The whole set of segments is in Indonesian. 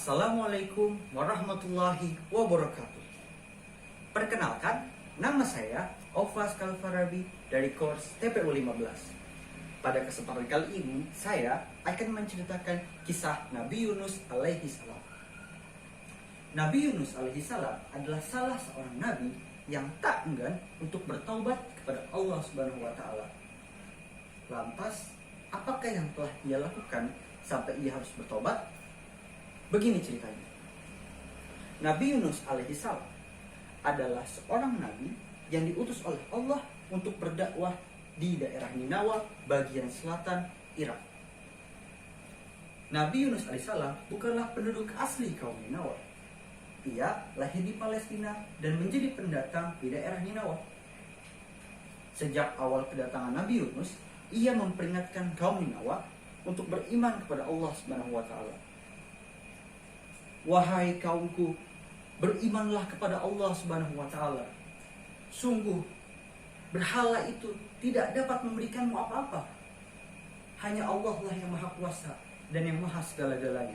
Assalamualaikum warahmatullahi wabarakatuh. Perkenalkan, nama saya Aufas Kalfarabi dari course TPU 15. Pada kesempatan kali ini, saya akan menceritakan kisah Nabi Yunus alaihi salam. Nabi Yunus alaihi salam adalah salah seorang nabi yang tak enggan untuk bertaubat kepada Allah Subhanahu wa taala. Lantas, apakah yang telah ia lakukan sampai ia harus bertobat? Begini ceritanya. Nabi Yunus alaihissalam adalah seorang nabi yang diutus oleh Allah untuk berdakwah di daerah Ninawa bagian selatan Irak. Nabi Yunus alaihissalam bukanlah penduduk asli kaum Ninawa. Ia lahir di Palestina dan menjadi pendatang di daerah Ninawa. Sejak awal kedatangan Nabi Yunus, ia memperingatkan kaum Ninawa untuk beriman kepada Allah Subhanahu wa taala. Wahai kaumku, berimanlah kepada Allah Subhanahu wa taala. Sungguh, berhala itu tidak dapat memberikanmu apa-apa. Hanya Allah lah yang maha kuasa dan yang maha segala-galanya.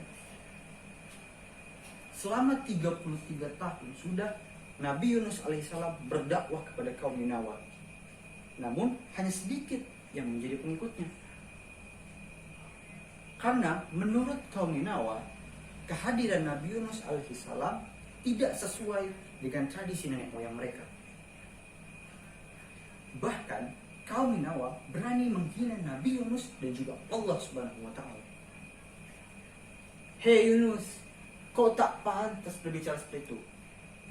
Selama 33 tahun sudah Nabi Yunus alaihissalam berdakwah kepada kaum Ninawa. Namun hanya sedikit yang menjadi pengikutnya. Karena menurut kaum Ninawa, kehadiran Nabi Yunus alaihissalam tidak sesuai dengan tradisi nenek moyang mereka. Bahkan kaum Ninawa berani menghina Nabi Yunus dan juga Allah Subhanahu wa taala. Hei Yunus, kau tak pantas berbicara seperti itu.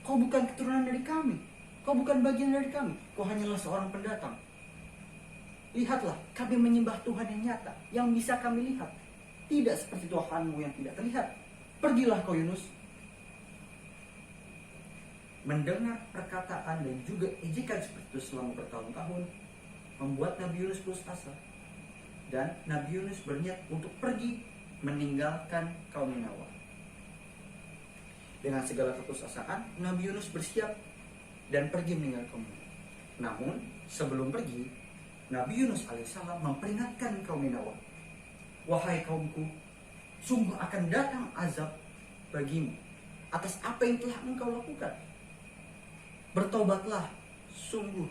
Kau bukan keturunan dari kami. Kau bukan bagian dari kami. Kau hanyalah seorang pendatang. Lihatlah, kami menyembah Tuhan yang nyata, yang bisa kami lihat. Tidak seperti Tuhanmu yang tidak terlihat. Pergilah kau Yunus. Mendengar perkataan dan juga ejekan seperti itu selama bertahun-tahun membuat Nabi Yunus putus asa. Dan Nabi Yunus berniat untuk pergi meninggalkan kaum Ninawa. Dengan segala keputusasaan, Nabi Yunus bersiap dan pergi meninggalkan kaum Ninawa. Namun sebelum pergi, Nabi Yunus alaihissalam memperingatkan kaum Ninawa. Wahai kaumku, sungguh akan datang azab bagimu atas apa yang telah engkau lakukan. Bertobatlah, sungguh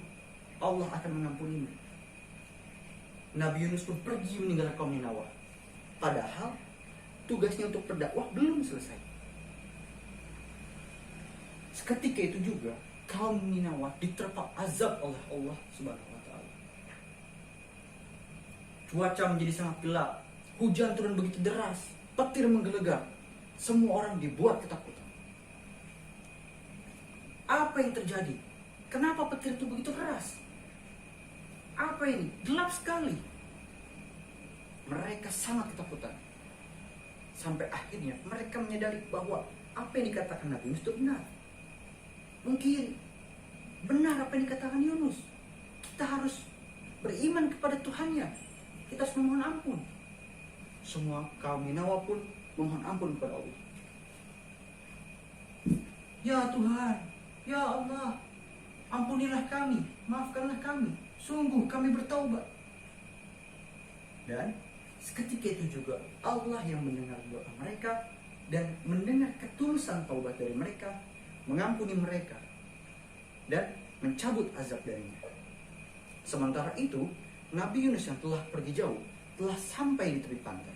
Allah akan mengampunimu. Nabi Yunus pun pergi meninggalkan kaum Ninawa. Padahal tugasnya untuk berdakwah belum selesai. Seketika itu juga kaum Ninawa diterpa azab oleh Allah Subhanahu wa taala. Cuaca menjadi sangat gelap. Hujan turun begitu deras, petir menggelegar. Semua orang dibuat ketakutan. Apa yang terjadi? Kenapa petir itu begitu keras? Apa ini? Gelap sekali. Mereka sangat ketakutan. Sampai akhirnya mereka menyadari bahwa apa yang dikatakan Nabi Yunus itu benar. Mungkin benar apa yang dikatakan Yunus. Kita harus beriman kepada Tuhannya. Kita harus memohon ampun. Semua kaum Ninawa pun mohon ampun kepada Allah. Ya Tuhan, ya Allah, ampunilah kami, maafkanlah kami. Sungguh kami bertaubat. Dan seketika itu juga Allah yang mendengar doa mereka dan mendengar ketulusan taubat dari mereka, mengampuni mereka dan mencabut azab darinya. Sementara itu, Nabi Yunus yang telah pergi jauh telah sampai di tepi pantai.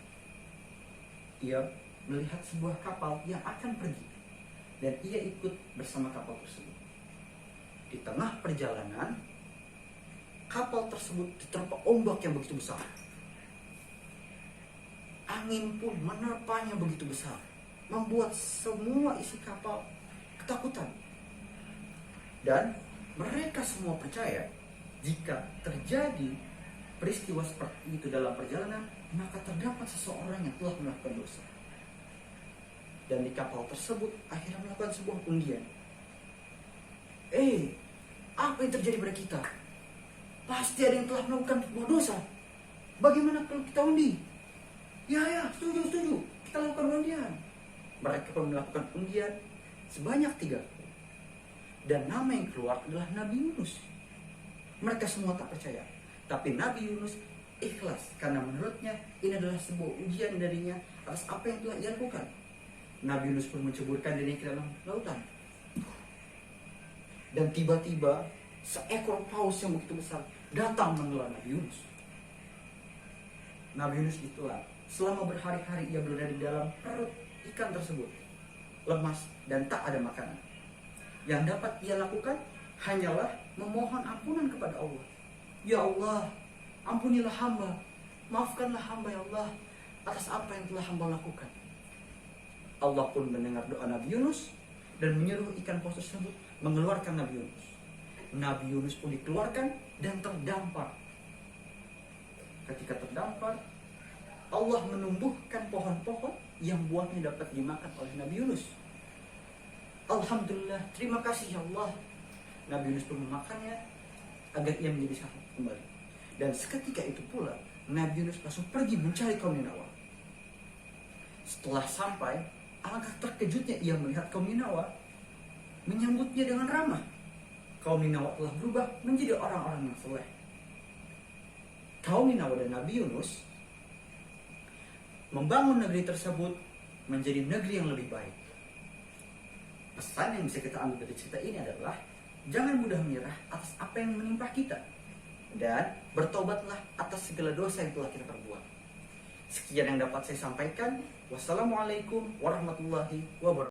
Ia melihat sebuah kapal yang akan pergi dan ia ikut bersama kapal tersebut. Di tengah perjalanan, kapal tersebut diterpa ombak yang begitu besar. Angin pun menerpanya begitu besar, membuat semua isi kapal ketakutan. Dan mereka semua percaya jika terjadi peristiwa seperti itu dalam perjalanan, maka terdapat seseorang yang telah melakukan dosa. Dan di kapal tersebut akhirnya melakukan sebuah undian. Apa yang terjadi pada kita? Pasti ada yang telah melakukan sebuah dosa. Bagaimana kalau kita undi? Ya, setuju. Kita lakukan undian. Mereka pun melakukan undian sebanyak 3 kali. Dan nama yang keluar adalah Nabi Yunus. Mereka semua tak percaya. Tapi Nabi Yunus ikhlas karena menurutnya ini adalah sebuah ujian darinya atas apa yang telah ia lakukan. Nabi Yunus pun menceburkan diri ke dalam lautan. Dan tiba-tiba seekor paus yang begitu besar datang menelan Nabi Yunus. Nabi Yunus ditelan. Selama berhari-hari ia berada di dalam perut ikan tersebut, lemas dan tak ada makanan. Yang dapat ia lakukan hanyalah memohon ampunan kepada Allah. Ya Allah, ampunilah hamba, maafkanlah hamba ya Allah atas apa yang telah hamba lakukan. Allah pun mendengar doa Nabi Yunus dan menyuruh ikan paus tersebut mengeluarkan Nabi Yunus. Nabi Yunus pun dikeluarkan dan terdampar. Ketika terdampar, Allah menumbuhkan pohon-pohon yang buahnya dapat dimakan oleh Nabi Yunus. Alhamdulillah, terima kasih ya Allah. Nabi Yunus pun memakannya agar ia menjadi sehat kembali. Dan seketika itu pula Nabi Yunus langsung pergi mencari kaum Ninawa. Setelah sampai, alangkah terkejutnya ia melihat kaum Ninawa menyambutnya dengan ramah. Kaum Ninawa telah berubah menjadi orang-orang yang soleh. Kaum Ninawa dan Nabi Yunus membangun negeri tersebut menjadi negeri yang lebih baik. Pesan yang bisa kita ambil dari cerita ini adalah jangan mudah menyerah atas apa yang menimpa kita, dan bertobatlah atas segala dosa yang telah kita perbuat. Sekian yang dapat saya sampaikan. Wassalamualaikum warahmatullahi wabarakatuh.